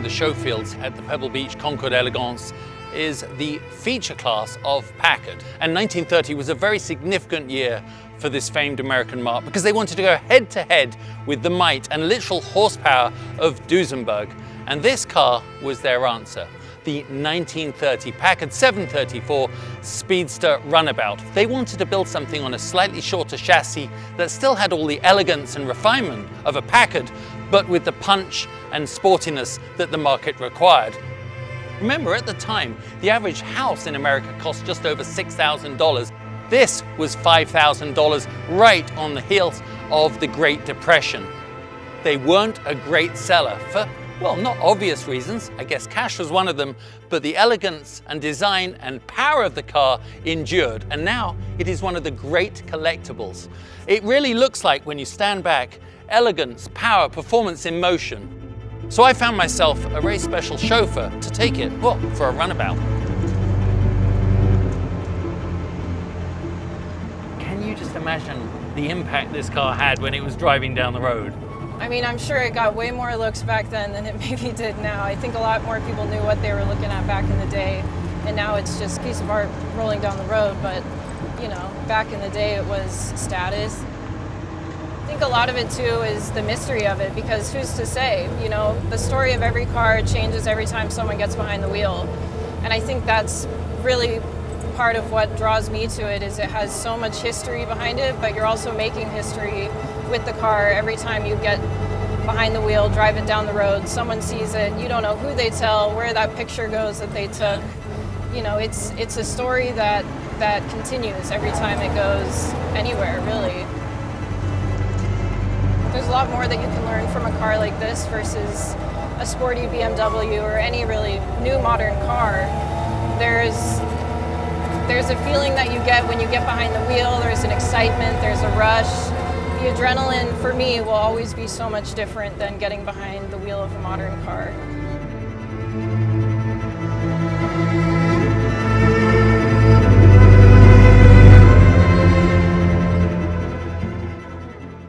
the show fields at the Pebble Beach Concours Elegance is the feature class of Packard. And 1930 was a very significant year for this famed American marque because they wanted to go head to head with the might and literal horsepower of Duesenberg. And this car was their answer. The 1930 Packard 734 Speedster Runabout. They wanted to build something on a slightly shorter chassis that still had all the elegance and refinement of a Packard, but with the punch and sportiness that the market required. Remember, at the time, the average house in America cost just over $6,000. This was $5,000, right on the heels of the Great Depression. They weren't a great seller for, well, not obvious reasons. I guess cash was one of them, but the elegance and design and power of the car endured, and now it is one of the great collectibles. It really looks like, when you stand back, elegance, power, performance in motion. So I found myself a very special chauffeur to take it, well, for a runabout. Can you just imagine the impact this car had when it was driving down the road? I mean, I'm sure it got way more looks back then than it maybe did now. I think a lot more people knew what they were looking at back in the day, and now it's just a piece of art rolling down the road. But, you know, back in the day it was status. I think a lot of it too is the mystery of it, because who's to say? You know, the story of every car changes every time someone gets behind the wheel. And I think that's really part of what draws me to it, is it has so much history behind it, but you're also making history with the car every time you get behind the wheel, drive it down the road, someone sees it, you don't know who they tell, where that picture goes that they took. You know, it's a story that continues every time it goes anywhere, really. There's a lot more that you can learn from a car like this versus a sporty BMW or any really new modern car. There's a feeling that you get when you get behind the wheel. There's an excitement, there's a rush. The adrenaline, for me, will always be so much different than getting behind the wheel of a modern car.